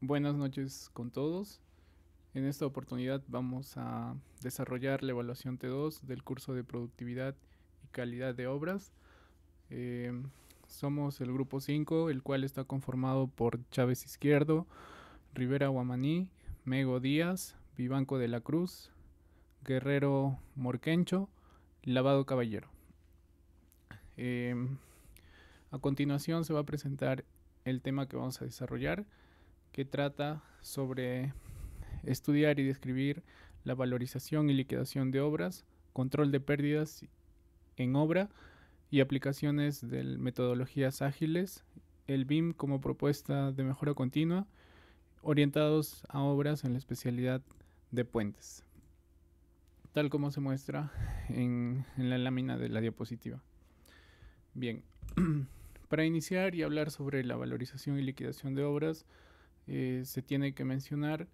Buenas noches con todos. En esta oportunidad vamos a desarrollar la evaluación T2 del curso de productividad y calidad de obras. Eh, Somos el grupo 5, el cual está conformado por Chávez Izquierdo, Rivera Guamaní, Mego Díaz, Vivanco de la Cruz, Guerrero Morquencho, Lavado Caballero. Eh, a continuación se va a presentar el tema que vamos a desarrollar, que trata sobre estudiar y describir la valorización y liquidación de obras, control de pérdidas en obra y aplicaciones de metodologías ágiles, el BIM como propuesta de mejora continua, orientados a obras en la especialidad de puentes, tal como se muestra en la lámina de la diapositiva. Bien, para iniciar y hablar sobre la valorización y liquidación de obras, se tiene que mencionar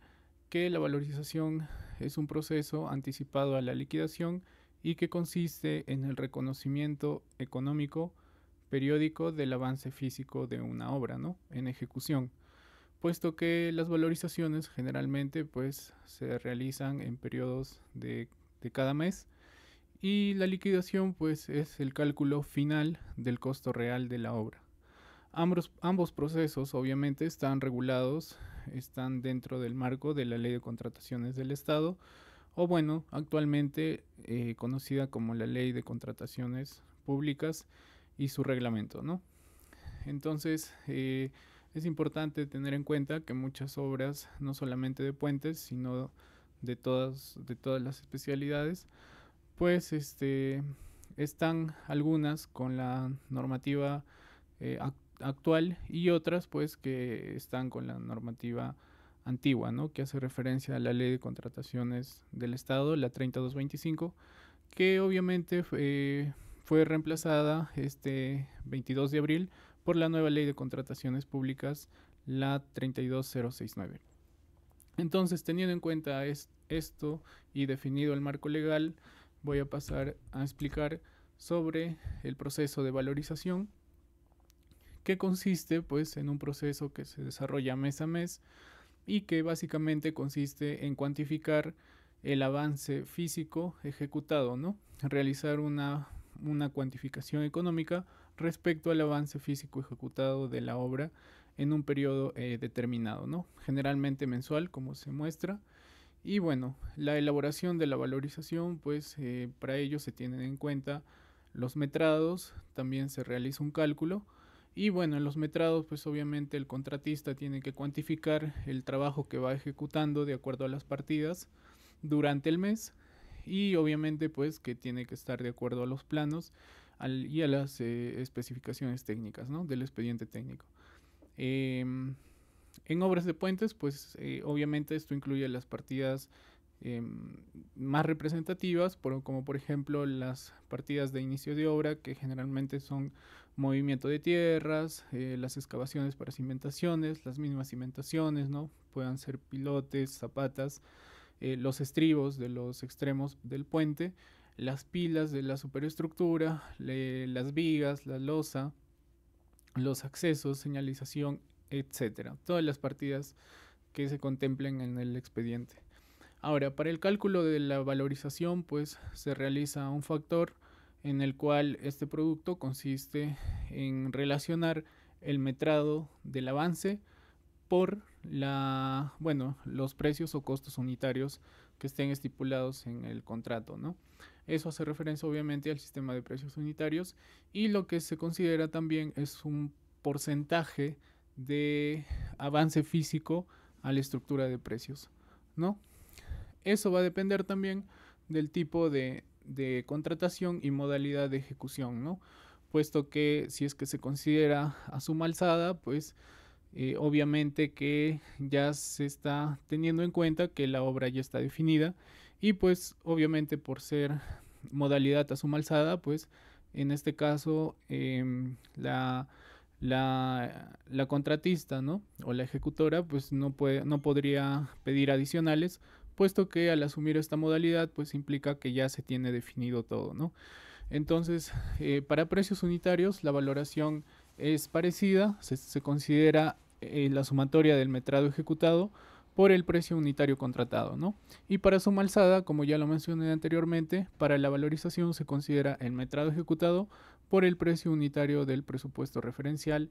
que la valorización es un proceso anticipado a la liquidación y que consiste en el reconocimiento económico periódico del avance físico de una obra, ¿no? En ejecución, puesto que las valorizaciones generalmente pues se realizan en periodos de cada mes y la liquidación pues es el cálculo final del costo real de la obra. Ambos procesos obviamente están regulados, están dentro del marco de la Ley de Contrataciones del Estado, o bueno, actualmente conocida como la Ley de Contrataciones Públicas y su reglamento, ¿no? Entonces, es importante tener en cuenta que muchas obras, no solamente de puentes, sino de todas las especialidades, pues están algunas con la normativa actual y otras pues que están con la normativa antigua, ¿no? Que hace referencia a la ley de contrataciones del Estado, la 3225, que obviamente fue reemplazada este 22 de abril por la nueva ley de contrataciones públicas, la 32069. Entonces, teniendo en cuenta esto y definido el marco legal, voy a pasar a explicar sobre el proceso de valorización, que consiste pues en un proceso que se desarrolla mes a mes y que básicamente consiste en cuantificar el avance físico ejecutado, ¿no? Realizar una cuantificación económica respecto al avance físico ejecutado de la obra en un periodo determinado, ¿no? Generalmente mensual, como se muestra. Y bueno, la elaboración de la valorización, pues para ello se tienen en cuenta los metrados, también se realiza un cálculo. Y bueno, en los metrados, pues obviamente el contratista tiene que cuantificar el trabajo que va ejecutando de acuerdo a las partidas durante el mes y obviamente pues que tiene que estar de acuerdo a los planos y a las especificaciones técnicas, ¿no? Del expediente técnico. Eh, en obras de puentes, pues obviamente esto incluye las partidas eh, más representativas, como por ejemplo las partidas de inicio de obra, que generalmente son movimiento de tierras, las excavaciones para cimentaciones, las mismas cimentaciones, ¿no? Puedan ser pilotes, zapatas, los estribos de los extremos del puente, las pilas de la superestructura, las vigas, la losa, los accesos, señalización, etcétera. Todas las partidas que se contemplen en el expediente. Ahora, para el cálculo de la valorización, pues se realiza un factor en el cual este producto consiste en relacionar el metrado del avance por los precios o costos unitarios que estén estipulados en el contrato, ¿no? Eso hace referencia obviamente al sistema de precios unitarios y lo que se considera también es un porcentaje de avance físico a la estructura de precios, ¿no? Eso va a depender también del tipo de contratación y modalidad de ejecución, ¿no? Puesto que si es que se considera a suma alzada, pues obviamente que ya se está teniendo en cuenta que la obra ya está definida y pues obviamente por ser modalidad a suma alzada, pues en este caso la contratista, ¿no? O la ejecutora pues no podría pedir adicionales, puesto que al asumir esta modalidad pues implica que ya se tiene definido todo, ¿no? Entonces, para precios unitarios la valoración es parecida, se considera la sumatoria del metrado ejecutado por el precio unitario contratado, ¿no? Y para suma alzada, como ya lo mencioné anteriormente, para la valorización se considera el metrado ejecutado por el precio unitario del presupuesto referencial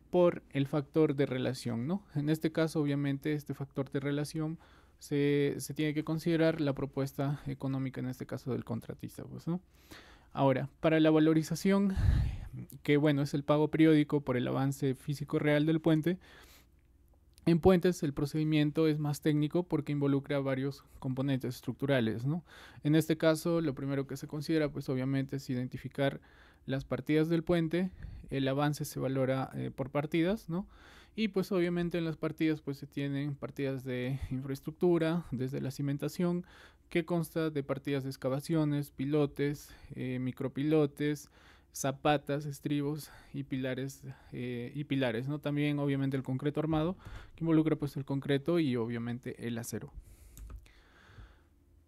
por el factor de relación, ¿no? En este caso, obviamente, este factor de relación se tiene que considerar la propuesta económica, en este caso del contratista, pues, ¿no? Ahora, para la valorización, que bueno, es el pago periódico por el avance físico real del puente, en puentes el procedimiento es más técnico porque involucra varios componentes estructurales, ¿no? En este caso, lo primero que se considera, pues obviamente, es identificar las partidas del puente. El avance se valora por partidas, ¿no? Y pues obviamente en las partidas pues se tienen partidas de infraestructura, desde la cimentación, que consta de partidas de excavaciones, pilotes, micropilotes, zapatas, estribos y pilares, ¿no? También obviamente el concreto armado, que involucra pues el concreto y obviamente el acero.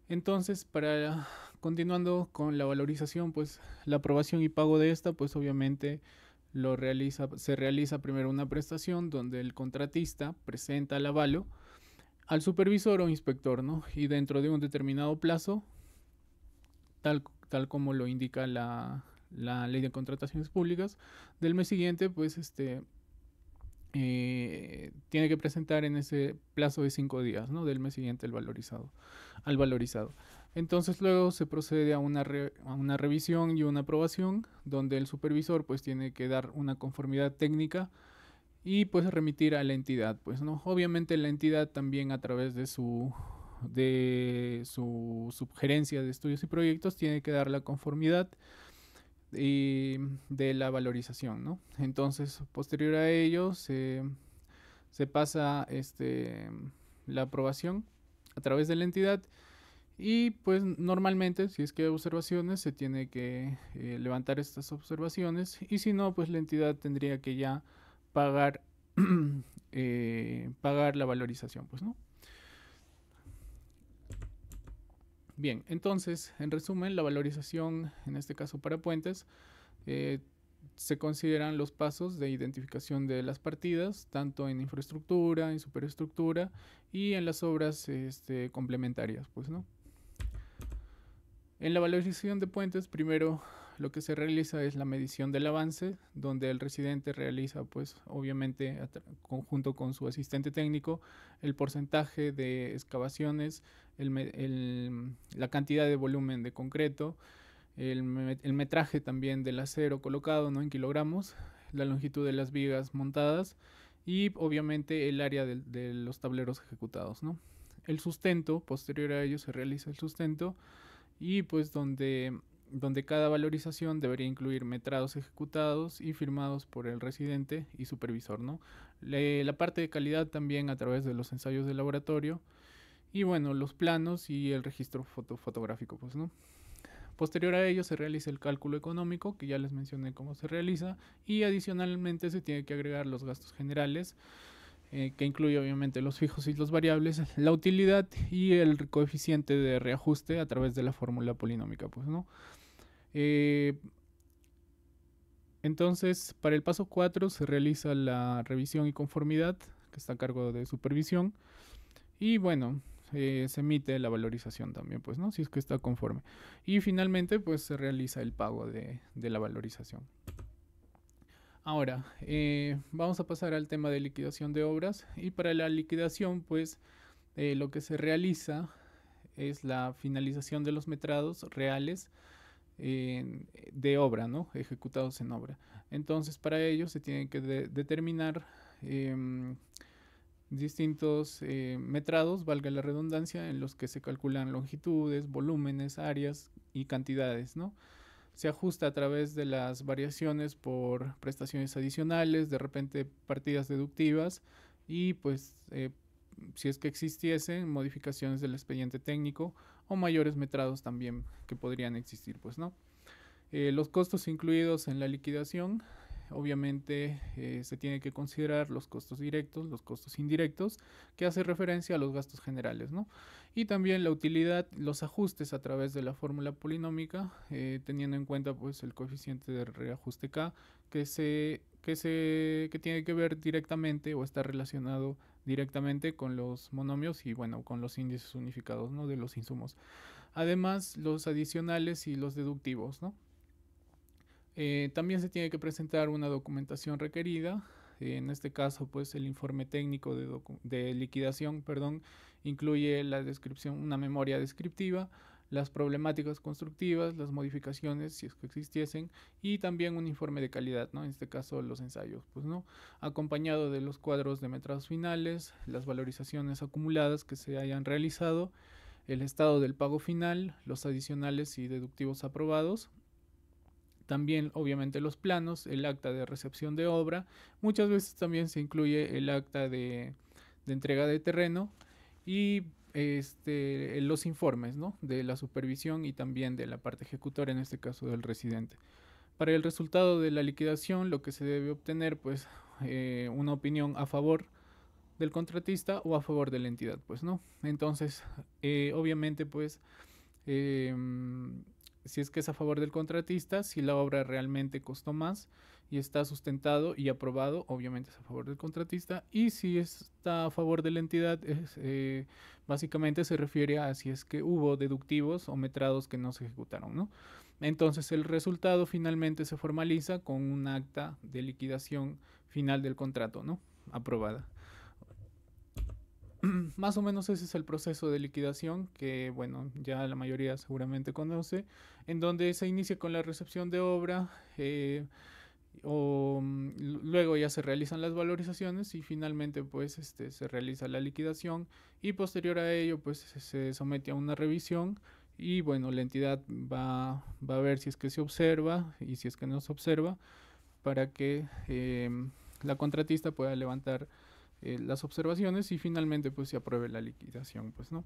Entonces, para continuando con la valorización, pues la aprobación y pago de esta, pues obviamente se realiza primero una prestación donde el contratista presenta el avalo al supervisor o inspector, ¿no? Y dentro de un determinado plazo, tal como lo indica la ley de contrataciones públicas, del mes siguiente, pues tiene que presentar en ese plazo de 5 días, ¿no? Del mes siguiente al valorizado. Entonces luego se procede a una revisión y una aprobación, donde el supervisor pues tiene que dar una conformidad técnica y pues remitir a la entidad, pues, ¿no? Obviamente la entidad también, a través de su subgerencia de estudios y proyectos, tiene que dar la conformidad de la valorización, ¿no? Entonces, posterior a ello, se pasa la aprobación a través de la entidad y pues normalmente, si es que hay observaciones, se tiene que levantar estas observaciones, y si no, pues la entidad tendría que ya pagar pagar la valorización, pues, ¿no? Bien, entonces, en resumen, la valorización, en este caso para puentes, se consideran los pasos de identificación de las partidas, tanto en infraestructura, en superestructura y en las obras complementarias, pues, ¿no? En la valorización de puentes, primero lo que se realiza es la medición del avance, donde el residente realiza, pues, obviamente, conjunto con su asistente técnico, el porcentaje de excavaciones, la cantidad de volumen de concreto, el metraje también del acero colocado, ¿no? En kilogramos, la longitud de las vigas montadas y obviamente el área de los tableros ejecutados, ¿no? El sustento, posterior a ello se realiza el sustento, y pues donde cada valorización debería incluir metrados ejecutados y firmados por el residente y supervisor, ¿no? La parte de calidad también a través de los ensayos de laboratorio y bueno, los planos y el registro fotográfico, pues, ¿no? Posterior a ello se realiza el cálculo económico, que ya les mencioné cómo se realiza, y adicionalmente se tiene que agregar los gastos generales, que incluye obviamente los fijos y los variables, la utilidad y el coeficiente de reajuste a través de la fórmula polinómica, pues, ¿no? Entonces, para el paso 4 se realiza la revisión y conformidad, que está a cargo de supervisión, y bueno, se emite la valorización también, pues, ¿no? Si es que está conforme. Y finalmente, pues, se realiza el pago de la valorización. Ahora, vamos a pasar al tema de liquidación de obras, y para la liquidación, pues, lo que se realiza es la finalización de los metrados reales de obra, ¿no? Ejecutados en obra. Entonces, para ello se tienen que determinar distintos metrados, valga la redundancia, en los que se calculan longitudes, volúmenes, áreas y cantidades, ¿no? Se ajusta a través de las variaciones por prestaciones adicionales, de repente partidas deductivas y pues si es que existiesen modificaciones del expediente técnico o mayores metrados también que podrían existir, pues, ¿no? Los costos incluidos en la liquidación, obviamente se tiene que considerar los costos directos, los costos indirectos, que hace referencia a los gastos generales, ¿no? Y también la utilidad, los ajustes a través de la fórmula polinómica, teniendo en cuenta pues el coeficiente de reajuste K, que tiene que ver directamente o está relacionado directamente con los monomios y bueno, con los índices unificados, ¿no?, de los insumos. Además, los adicionales y los deductivos, ¿no? También se tiene que presentar una documentación requerida. En este caso, pues el informe técnico de liquidación, perdón, incluye la descripción, una memoria descriptiva, las problemáticas constructivas, las modificaciones, si es que existiesen, y también un informe de calidad, ¿no? En este caso, los ensayos, pues, ¿no? Acompañado de los cuadros de metrados finales, las valorizaciones acumuladas que se hayan realizado, el estado del pago final, los adicionales y deductivos aprobados. También, obviamente, los planos, el acta de recepción de obra. Muchas veces también se incluye el acta de entrega de terreno y los informes, ¿no?, de la supervisión y también de la parte ejecutora, en este caso del residente. Para el resultado de la liquidación, lo que se debe obtener, pues, una opinión a favor del contratista o a favor de la entidad, pues, ¿no? Entonces, obviamente, pues, eh, si es que es a favor del contratista, si la obra realmente costó más y está sustentado y aprobado, obviamente es a favor del contratista. Y si está a favor de la entidad, básicamente se refiere a si es que hubo deductivos o metrados que no se ejecutaron, ¿no? Entonces el resultado finalmente se formaliza con un acta de liquidación final del contrato, ¿no?, aprobada. Más o menos ese es el proceso de liquidación que, bueno, ya la mayoría seguramente conoce, en donde se inicia con la recepción de obra, luego ya se realizan las valorizaciones y finalmente pues se realiza la liquidación y posterior a ello pues se somete a una revisión y bueno, la entidad va a ver si es que se observa y si es que no se observa para que la contratista pueda levantar las observaciones y finalmente pues se apruebe la liquidación, pues, ¿no?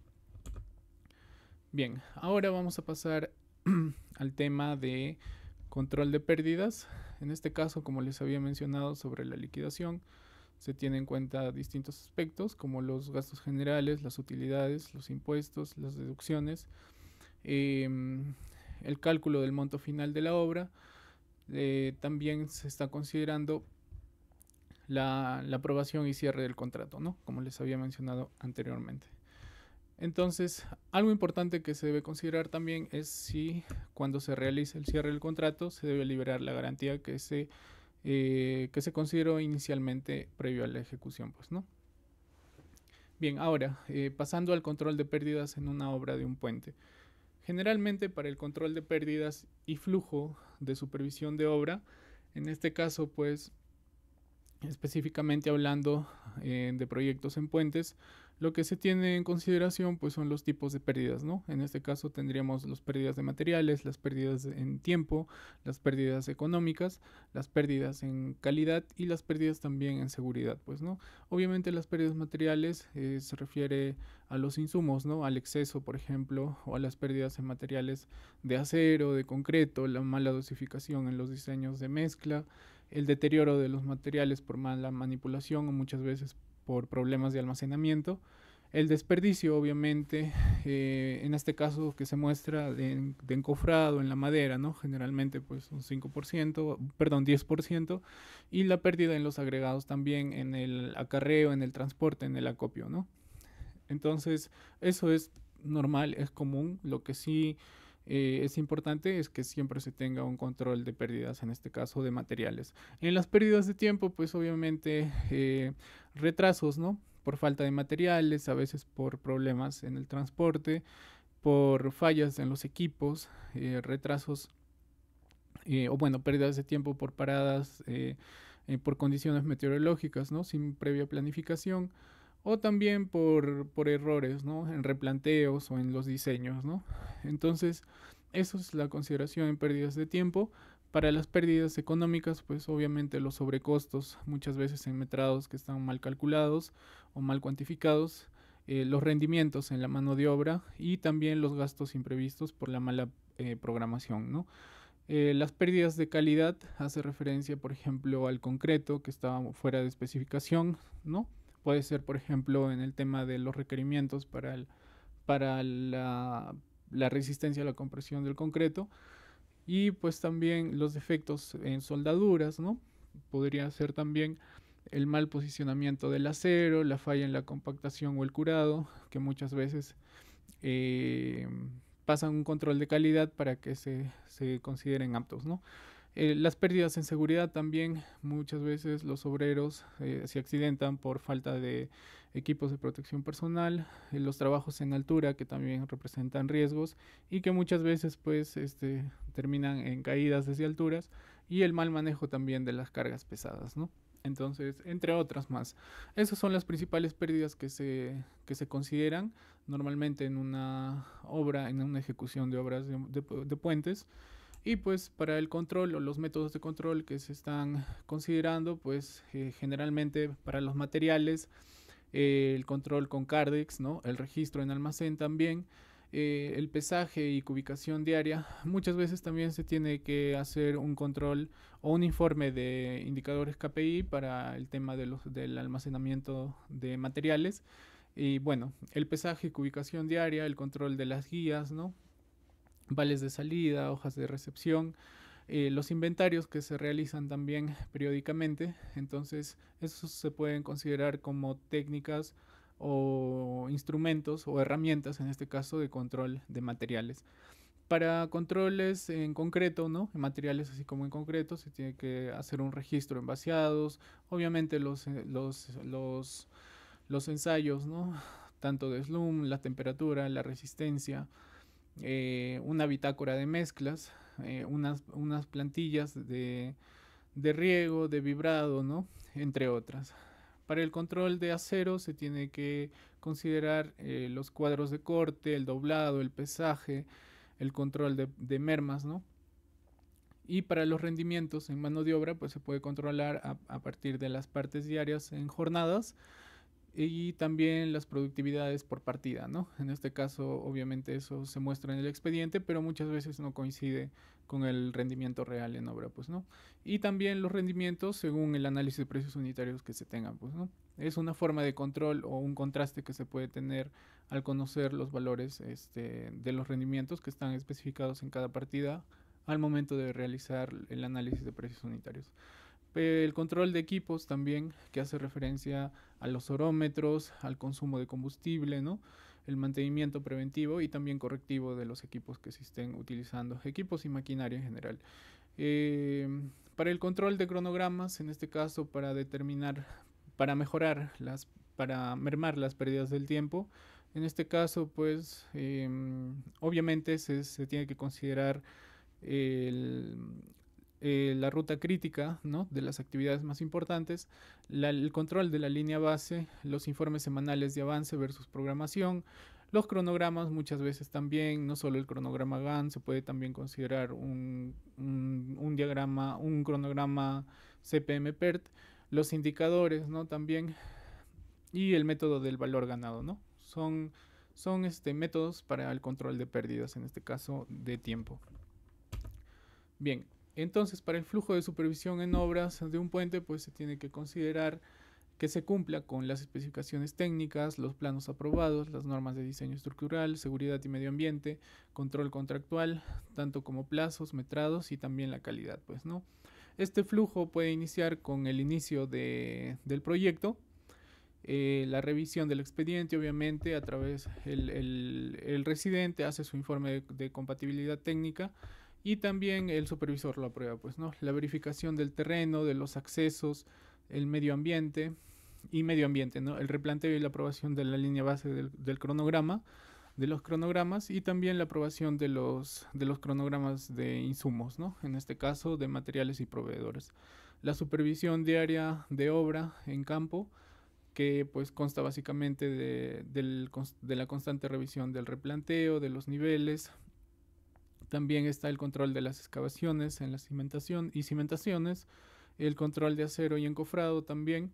Bien, ahora vamos a pasar al tema de control de pérdidas. En este caso, como les había mencionado sobre la liquidación, se tienen en cuenta distintos aspectos como los gastos generales, las utilidades, los impuestos, las deducciones, el cálculo del monto final de la obra. También se está considerando la aprobación y cierre del contrato, ¿no?, como les había mencionado anteriormente. Entonces, algo importante que se debe considerar también es si cuando se realiza el cierre del contrato se debe liberar la garantía que se consideró inicialmente previo a la ejecución, pues, ¿no? Bien, ahora, pasando al control de pérdidas en una obra de un puente. Generalmente para el control de pérdidas y flujo de supervisión de obra, en este caso, pues, específicamente hablando de proyectos en puentes, lo que se tiene en consideración pues son los tipos de pérdidas, ¿no? En este caso tendríamos las pérdidas de materiales, las pérdidas en tiempo, las pérdidas económicas, las pérdidas en calidad y las pérdidas también en seguridad, pues, ¿no? Obviamente las pérdidas materiales se refiere a los insumos, ¿no?, al exceso, por ejemplo, o a las pérdidas en materiales de acero, de concreto, la mala dosificación en los diseños de mezcla, el deterioro de los materiales por mala manipulación o muchas veces por problemas de almacenamiento, el desperdicio, obviamente, en este caso que se muestra de encofrado en la madera, ¿no?, generalmente pues un 5%, perdón, 10%, y la pérdida en los agregados también, en el acarreo, en el transporte, en el acopio, ¿no? Entonces, eso es normal, es común. Lo que sí es importante es que siempre se tenga un control de pérdidas, en este caso de materiales. En las pérdidas de tiempo, pues obviamente retrasos, ¿no?, por falta de materiales, a veces por problemas en el transporte, por fallas en los equipos, retrasos o bueno, pérdidas de tiempo por paradas, por condiciones meteorológicas, ¿no?, sin previa planificación, o también por errores, ¿no?, en replanteos o en los diseños, ¿no? Entonces, eso es la consideración en pérdidas de tiempo. Para las pérdidas económicas, pues obviamente los sobrecostos, muchas veces en metrados que están mal calculados o mal cuantificados, los rendimientos en la mano de obra y también los gastos imprevistos por la mala programación, ¿no? Las pérdidas de calidad hace referencia, por ejemplo, al concreto que estaba fuera de especificación, ¿no? Puede ser, por ejemplo, en el tema de los requerimientos para la resistencia a la compresión del concreto, y pues también los defectos en soldaduras, ¿no? Podría ser también el mal posicionamiento del acero, la falla en la compactación o el curado, que muchas veces eh, pasan un control de calidad para que se consideren aptos, ¿no? Las pérdidas en seguridad también, muchas veces los obreros se accidentan por falta de equipos de protección personal, los trabajos en altura que también representan riesgos y que muchas veces pues terminan en caídas desde alturas, y el mal manejo también de las cargas pesadas, ¿no? Entonces, entre otras más. Esas son las principales pérdidas que se consideran normalmente en una obra, en una ejecución de obras de puentes. Y pues para el control o los métodos de control que se están considerando, pues generalmente para los materiales, el control con Cardex, ¿no? El registro en almacén también, el pesaje y cubicación diaria. Muchas veces también se tiene que hacer un control o un informe de indicadores KPI para el tema del almacenamiento de materiales. Y bueno, el pesaje y cubicación diaria, el control de las guías, ¿no? Vales de salida, hojas de recepción, los inventarios que se realizan también periódicamente. Entonces, esos se pueden considerar como técnicas o instrumentos o herramientas, en este caso, de control de materiales. Para controles en concreto, ¿no? En materiales así como en concreto, se tiene que hacer un registro en vaciados, obviamente los ensayos, ¿no? Tanto de slum, la temperatura, la resistencia, una bitácora de mezclas, unas plantillas de riego, de vibrado, ¿no? Entre otras. Para el control de acero se tiene que considerar los cuadros de corte, el doblado, el pesaje, el control de mermas, ¿no? Y para los rendimientos en mano de obra, pues se puede controlar a partir de las partes diarias en jornadas y también las productividades por partida, ¿no? En este caso, obviamente eso se muestra en el expediente, pero muchas veces no coincide con el rendimiento real en obra, pues, ¿no? Y también los rendimientos según el análisis de precios unitarios que se tengan, pues, ¿no? Es una forma de control o un contraste que se puede tener al conocer los valores de los rendimientos que están especificados en cada partida al momento de realizar el análisis de precios unitarios. El control de equipos también, que hace referencia a los orómetros, al consumo de combustible, ¿no? El mantenimiento preventivo y también correctivo de los equipos que se estén utilizando, equipos y maquinaria en general. Eh, para el control de cronogramas, en este caso para determinar, para mejorar para mermar las pérdidas del tiempo, en este caso pues obviamente se tiene que considerar el, la ruta crítica, ¿no? De las actividades más importantes, el control de la línea base, los informes semanales de avance versus programación, los cronogramas muchas veces también, no solo el cronograma GAN, se puede también considerar un diagrama, un cronograma CPM-PERT, los indicadores, ¿no? También, y el método del valor ganado, ¿no? Son métodos para el control de pérdidas, en este caso de tiempo. Bien, entonces para el flujo de supervisión en obras de un puente, pues se tiene que considerar que se cumpla con las especificaciones técnicas, los planos aprobados, las normas de diseño estructural, seguridad y medio ambiente, control contractual, tanto como plazos, metrados y también la calidad, pues, ¿no? Este flujo puede iniciar con el inicio del proyecto, la revisión del expediente, obviamente, a través el residente hace su informe de compatibilidad técnica y también el supervisor lo aprueba, pues, ¿no? La verificación del terreno, de los accesos, el medio ambiente y medio ambiente, ¿no? El replanteo y la aprobación de la línea base del cronograma, de los cronogramas y también la aprobación de los cronogramas de insumos, ¿no? En este caso de materiales y proveedores. La supervisión diaria de obra en campo, que pues consta básicamente de la constante revisión del replanteo, de los niveles. También está el control de las excavaciones en la cimentación y cimentaciones, el control de acero y encofrado también,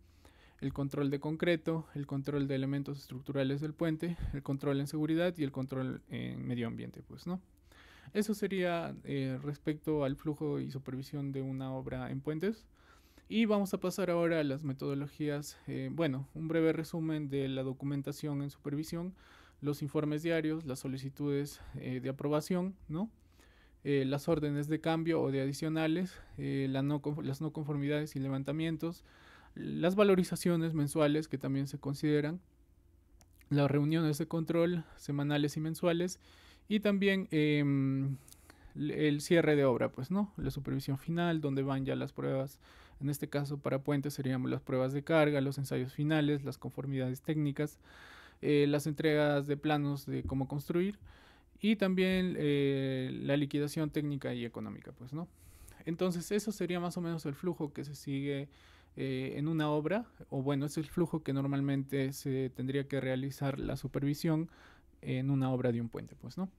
el control de concreto, el control de elementos estructurales del puente, el control en seguridad y el control en medio ambiente, pues, ¿no? Eso sería respecto al flujo y supervisión de una obra en puentes. Y vamos a pasar ahora a las metodologías, bueno, un breve resumen de la documentación en supervisión, los informes diarios, las solicitudes de aprobación, ¿no? Las órdenes de cambio o de adicionales, las no conformidades y levantamientos, las valorizaciones mensuales que también se consideran, las reuniones de control semanales y mensuales y también el cierre de obra, pues, ¿no? La supervisión final, donde van ya las pruebas, en este caso para puentes serían las pruebas de carga, los ensayos finales, las conformidades técnicas, las entregas de planos de cómo construir y también la liquidación técnica y económica, pues, ¿no? Entonces, eso sería más o menos el flujo que se sigue en una obra, o bueno, es el flujo que normalmente se tendría que realizar la supervisión en una obra de un puente, pues, ¿no?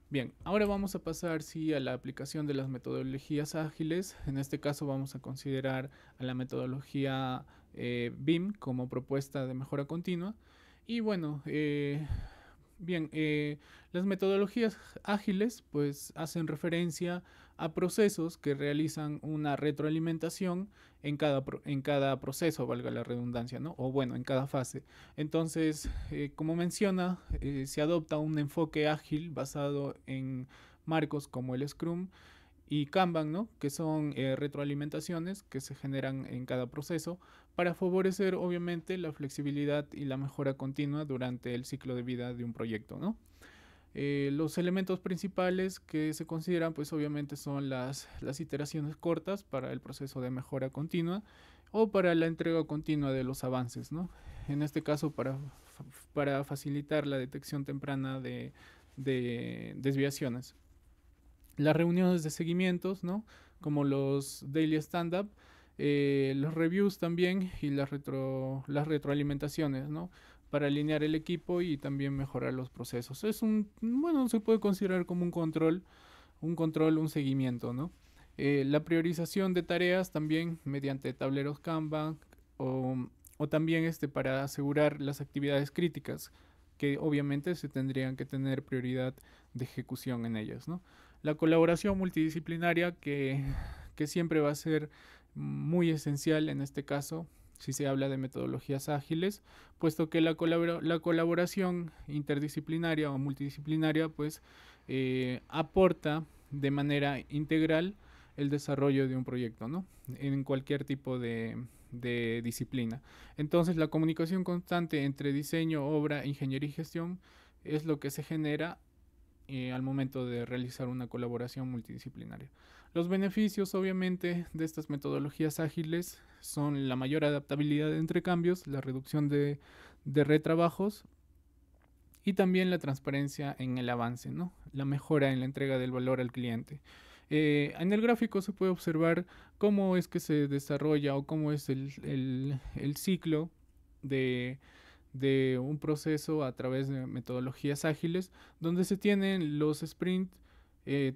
Bien, ahora vamos a pasar sí a la aplicación de las metodologías ágiles. En este caso vamos a considerar a la metodología BIM como propuesta de mejora continua. Y bueno, bien, las metodologías ágiles pues hacen referencia a procesos que realizan una retroalimentación en cada proceso, valga la redundancia, ¿no? O bueno, en cada fase. Entonces, como menciona, se adopta un enfoque ágil basado en marcos como el Scrum y Kanban, ¿no? Que son retroalimentaciones que se generan en cada proceso para favorecer obviamente la flexibilidad y la mejora continua durante el ciclo de vida de un proyecto, ¿no? Los elementos principales que se consideran pues obviamente son las iteraciones cortas para el proceso de mejora continua o para la entrega continua de los avances, ¿no? En este caso para facilitar la detección temprana de desviaciones. Las reuniones de seguimientos, ¿no? Como los daily stand-up, los reviews también y las retroalimentaciones, ¿no? Para alinear el equipo y también mejorar los procesos. Es bueno, se puede considerar como un seguimiento, ¿no? La priorización de tareas también mediante tableros Kanban o, o también para asegurar las actividades críticas que obviamente se tendrían que tener prioridad de ejecución en ellas, ¿no? La colaboración multidisciplinaria que siempre va a ser muy esencial en este caso si se habla de metodologías ágiles, puesto que la colaboración interdisciplinaria o multidisciplinaria pues aporta de manera integral el desarrollo de un proyecto, ¿no? En cualquier tipo de disciplina. Entonces la comunicación constante entre diseño, obra, ingeniería y gestión es lo que se genera al momento de realizar una colaboración multidisciplinaria. Los beneficios, obviamente, de estas metodologías ágiles son la mayor adaptabilidad entre cambios, la reducción de retrabajos y también la transparencia en el avance, ¿no? La mejora en la entrega del valor al cliente. En el gráfico se puede observar cómo es que se desarrolla o cómo es el ciclo de un proceso a través de metodologías ágiles, donde se tienen los sprints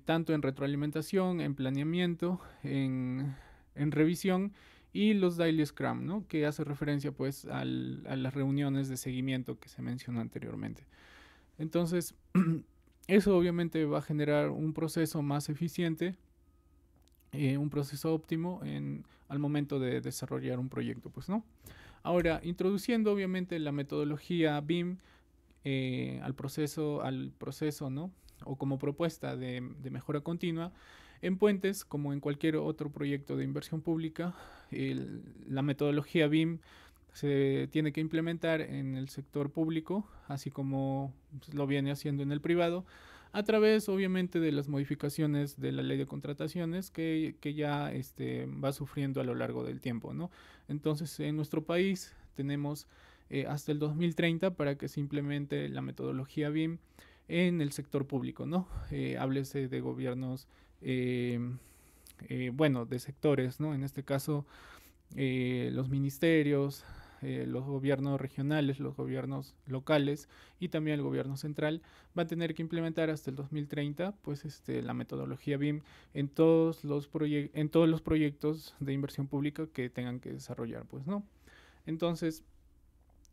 tanto en retroalimentación, en planeamiento, en revisión y los daily scrum, ¿no? Que hace referencia pues a las reuniones de seguimiento que se mencionó anteriormente. Entonces, eso obviamente va a generar un proceso más eficiente, un proceso óptimo al momento de desarrollar un proyecto, pues, ¿no? Ahora, introduciendo obviamente la metodología BIM al proceso, ¿no? O como propuesta de mejora continua, en puentes, como en cualquier otro proyecto de inversión pública, la metodología BIM se tiene que implementar en el sector público, así como lo viene haciendo en el privado, a través obviamente de las modificaciones de la ley de contrataciones que ya va sufriendo a lo largo del tiempo, ¿no? Entonces, en nuestro país tenemos hasta el 2030 para que se implemente la metodología BIM en el sector público, ¿no? Háblese de gobiernos, bueno, de sectores, ¿no? En este caso, los ministerios, los gobiernos regionales, los gobiernos locales y también el gobierno central va a tener que implementar hasta el 2030 pues la metodología BIM en todos los proyectos de inversión pública que tengan que desarrollar, pues, ¿no? Entonces,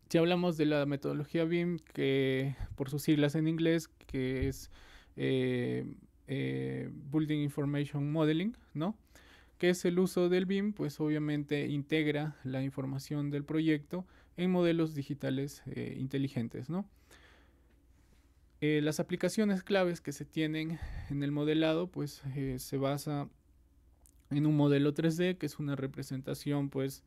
si hablamos de la metodología BIM, que por sus siglas en inglés, que es Building Information Modeling, ¿no? Que es el uso del BIM, pues obviamente integra la información del proyecto en modelos digitales inteligentes, ¿no? Las aplicaciones claves que se tienen en el modelado, pues se basa en un modelo 3D, que es una representación, pues,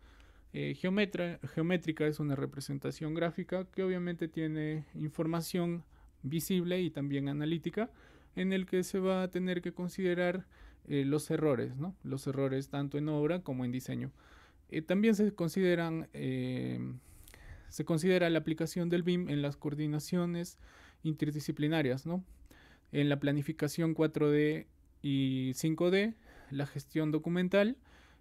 geométrica, es una representación gráfica que obviamente tiene información visible y también analítica, en el que se va a tener que considerar los errores, ¿no? Los errores tanto en obra como en diseño. También se considera la aplicación del BIM en las coordinaciones interdisciplinarias, ¿no? En la planificación 4D y 5D, la gestión documental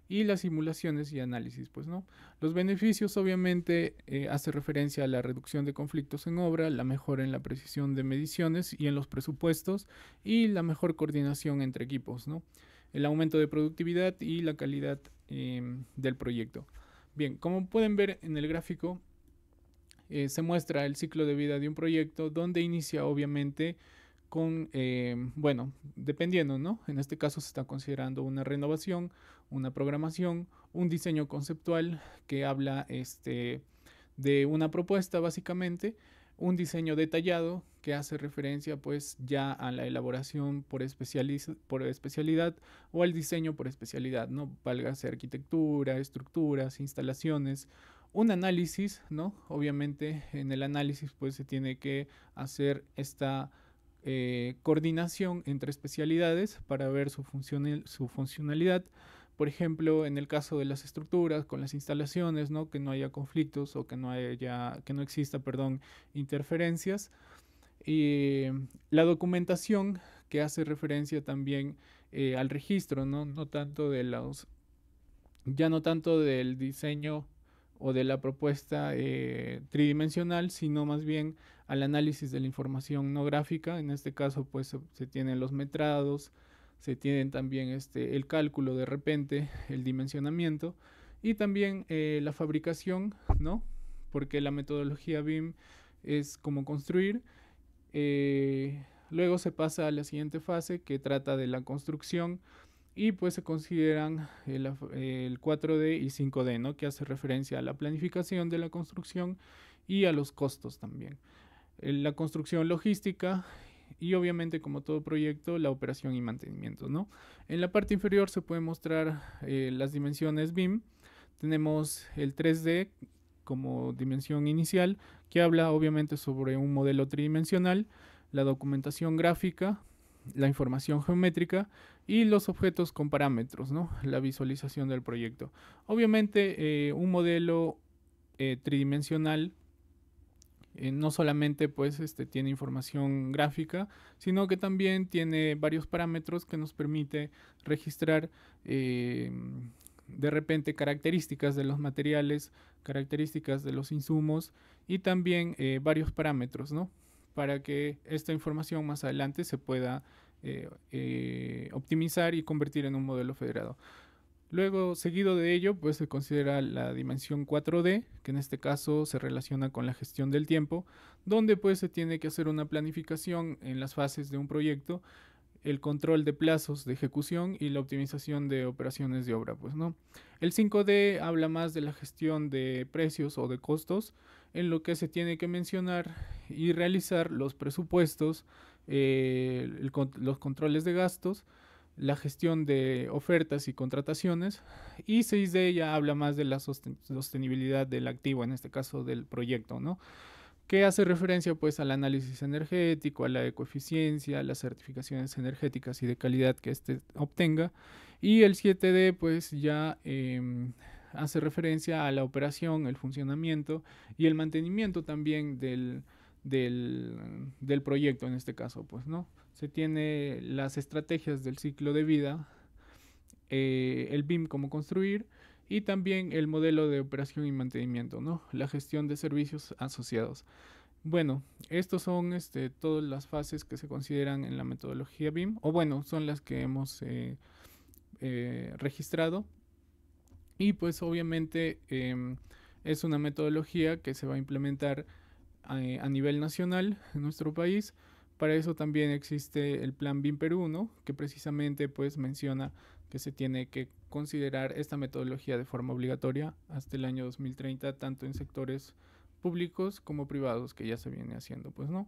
y las simulaciones y análisis, pues, ¿no? Los beneficios obviamente hace referencia a la reducción de conflictos en obra, la mejora en la precisión de mediciones y en los presupuestos y la mejor coordinación entre equipos, ¿no? El aumento de productividad y la calidad del proyecto. Bien, como pueden ver en el gráfico, se muestra el ciclo de vida de un proyecto donde inicia obviamente con, bueno, dependiendo, ¿no? En este caso se está considerando una renovación, una programación, un diseño conceptual que habla de una propuesta básicamente, un diseño detallado que hace referencia pues ya a la elaboración por especialidad o al diseño por especialidad, ¿no? Válgase arquitectura, estructuras, instalaciones, un análisis, ¿no? Obviamente en el análisis pues se tiene que hacer esta coordinación entre especialidades para ver su funcionalidad. Por ejemplo, en el caso de las estructuras con las instalaciones, ¿no? Que no haya conflictos o que no exista, perdón, interferencias. Y la documentación que hace referencia también al registro, ¿no? Ya no tanto del diseño o de la propuesta tridimensional, sino más bien al análisis de la información no gráfica. En este caso, pues se tienen los metrados, se tienen también el cálculo de repente, el dimensionamiento y también la fabricación, ¿no? Porque la metodología BIM es como construir. Luego se pasa a la siguiente fase que trata de la construcción y pues se consideran el 4D y 5D, ¿no? Que hace referencia a la planificación de la construcción y a los costos también. La construcción logística y obviamente como todo proyecto la operación y mantenimiento, ¿no? En la parte inferior se pueden mostrar las dimensiones BIM. Tenemos el 3D como dimensión inicial que habla obviamente sobre un modelo tridimensional, la documentación gráfica, la información geométrica y los objetos con parámetros, ¿no? La visualización del proyecto. Obviamente un modelo tridimensional no solamente pues tiene información gráfica, sino que también tiene varios parámetros que nos permite registrar de repente características de los materiales, características de los insumos y también varios parámetros, ¿no? Para que esta información más adelante se pueda optimizar y convertir en un modelo federado. Luego, seguido de ello, pues se considera la dimensión 4D, que en este caso se relaciona con la gestión del tiempo, donde pues se tiene que hacer una planificación en las fases de un proyecto, el control de plazos de ejecución y la optimización de operaciones de obra, pues, ¿no? El 5D habla más de la gestión de precios o de costos, en lo que se tiene que mencionar y realizar los presupuestos, los controles de gastos, la gestión de ofertas y contrataciones, y 6D ya habla más de la sostenibilidad del activo, en este caso del proyecto, ¿no? Que hace referencia pues al análisis energético, a la ecoeficiencia, a las certificaciones energéticas y de calidad que éste obtenga, y el 7D pues ya hace referencia a la operación, el funcionamiento y el mantenimiento también del proyecto en este caso, pues, ¿no? Se tiene las estrategias del ciclo de vida, el BIM como construir y también el modelo de operación y mantenimiento, ¿no? La gestión de servicios asociados. Bueno, estos son todas las fases que se consideran en la metodología BIM, o bueno, son las que hemos registrado. Y pues obviamente es una metodología que se va a implementar a nivel nacional en nuestro país Para eso también existe el Plan BIM Perú, ¿no? Que precisamente pues menciona que se tiene que considerar esta metodología de forma obligatoria hasta el año 2030, tanto en sectores públicos como privados, que ya se viene haciendo, pues, ¿no?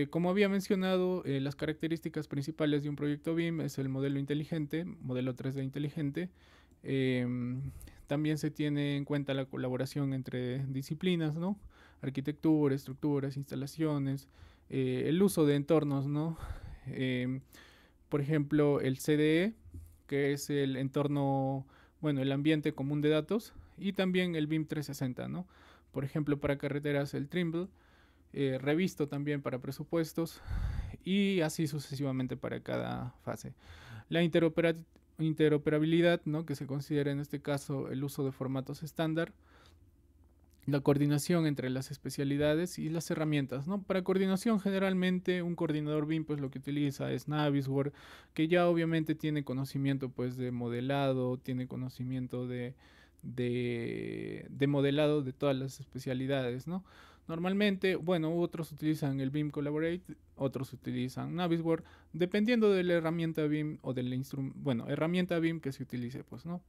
Como había mencionado, las características principales de un proyecto BIM es el modelo inteligente, modelo 3D inteligente. Eh, También se tiene en cuenta la colaboración entre disciplinas, ¿no? Arquitectura, estructuras, instalaciones, el uso de entornos, ¿no? Eh, por ejemplo, el CDE, que es el entorno, bueno, el ambiente común de datos, y también el BIM 360, ¿no? Por ejemplo, para carreteras el Trimble, revisto también para presupuestos y así sucesivamente para cada fase. La interoperabilidad, ¿no? Que se considera en este caso el uso de formatos estándar, la coordinación entre las especialidades y las herramientas, ¿no? Para coordinación generalmente un coordinador BIM pues lo que utiliza es Navisworks, que ya obviamente tiene conocimiento pues de modelado, tiene conocimiento de modelado de todas las especialidades, ¿no? Normalmente, bueno, otros utilizan el BIM Collaborate, otros utilizan Navisworks, dependiendo de la herramienta BIM o de la herramienta BIM que se utilice, pues, ¿no?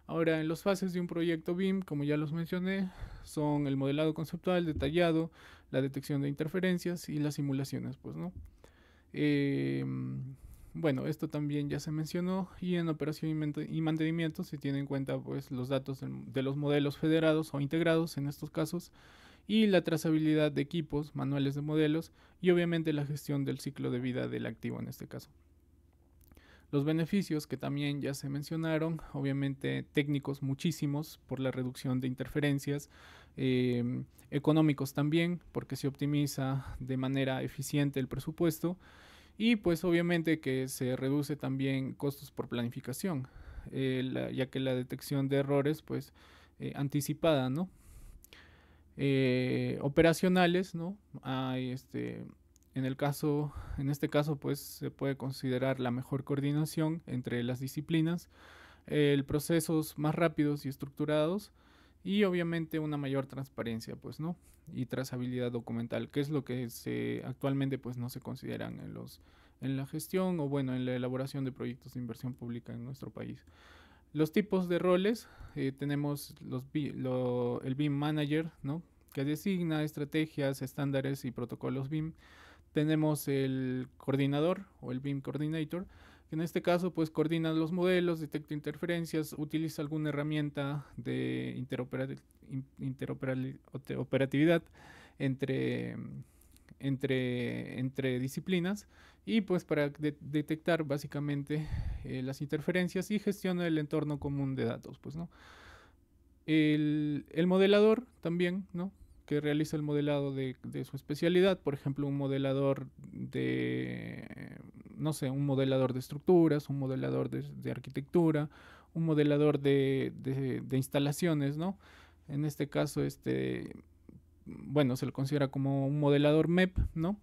Ahora, en las fases de un proyecto BIM, como ya los mencioné, son el modelado conceptual detallado, la detección de interferencias y las simulaciones, pues, ¿no? Eh, bueno, esto también ya se mencionó y en operación y mantenimiento se tiene en cuenta pues los datos de los modelos federados o integrados en estos casos y la trazabilidad de equipos, manuales de modelos y obviamente la gestión del ciclo de vida del activo en este caso. Los beneficios que también ya se mencionaron, obviamente técnicos muchísimos por la reducción de interferencias, económicos también porque se optimiza de manera eficiente el presupuesto y pues obviamente que se reduce también costos por planificación, ya que la detección de errores pues anticipada, ¿no? Operacionales, ¿no? Hay en este caso, pues se puede considerar la mejor coordinación entre las disciplinas, procesos más rápidos y estructurados y obviamente una mayor transparencia, pues, ¿no? Y trazabilidad documental, que es lo que actualmente pues no se consideran en la gestión o bueno, en la elaboración de proyectos de inversión pública en nuestro país. Los tipos de roles, tenemos el BIM Manager, ¿no? Que designa estrategias, estándares y protocolos BIM. Tenemos el coordinador o el BIM Coordinator, que en este caso pues coordina los modelos, detecta interferencias, utiliza alguna herramienta de interoperatividad entre, entre disciplinas y pues para detectar básicamente las interferencias y gestiona el entorno común de datos, pues, ¿no? El modelador también, ¿no? Que realiza el modelado de su especialidad, por ejemplo, un modelador no sé, un modelador de estructuras, un modelador de arquitectura, un modelador de instalaciones, ¿no? En este caso, bueno, se lo considera como un modelador MEP, ¿no?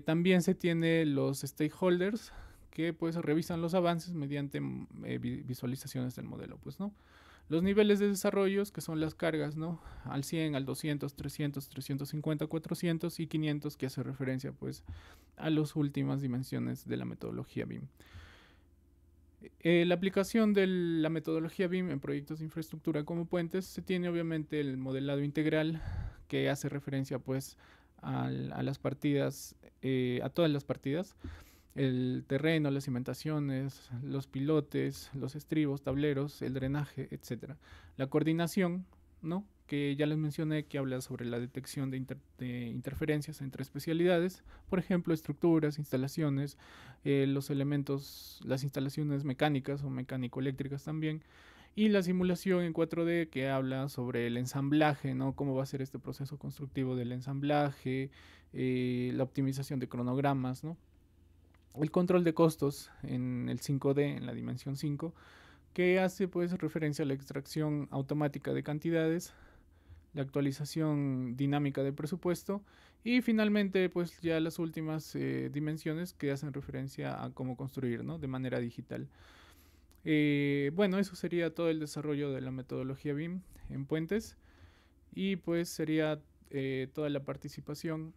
También se tiene los stakeholders que pues revisan los avances mediante visualizaciones del modelo, pues, ¿no? Los niveles de desarrollos, que son las cargas, ¿no? Al 100, al 200, 300, 350, 400 y 500, que hace referencia pues a las últimas dimensiones de la metodología BIM. La aplicación de la metodología BIM en proyectos de infraestructura como puentes, se tiene obviamente el modelado integral, que hace referencia pues a las partidas, a todas las partidas, el terreno, las cimentaciones, los pilotes, los estribos, tableros, el drenaje, etcétera. La coordinación, ¿no? Que ya les mencioné, que habla sobre la detección de interferencias entre especialidades, por ejemplo, estructuras, instalaciones, los elementos, las instalaciones mecánicas o mecánico-eléctricas también, y la simulación en 4D que habla sobre el ensamblaje, ¿no? Cómo va a ser este proceso constructivo del ensamblaje, la optimización de cronogramas, ¿no? El control de costos en el 5D, en la dimensión 5, que hace pues referencia a la extracción automática de cantidades, la actualización dinámica del presupuesto y finalmente pues ya las últimas dimensiones que hacen referencia a cómo construir, ¿no? De manera digital. Bueno, eso sería todo el desarrollo de la metodología BIM en puentes y pues sería toda la participación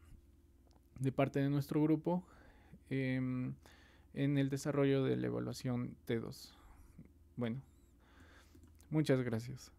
de parte de nuestro grupo en el desarrollo de la evaluación T2. Bueno, muchas gracias.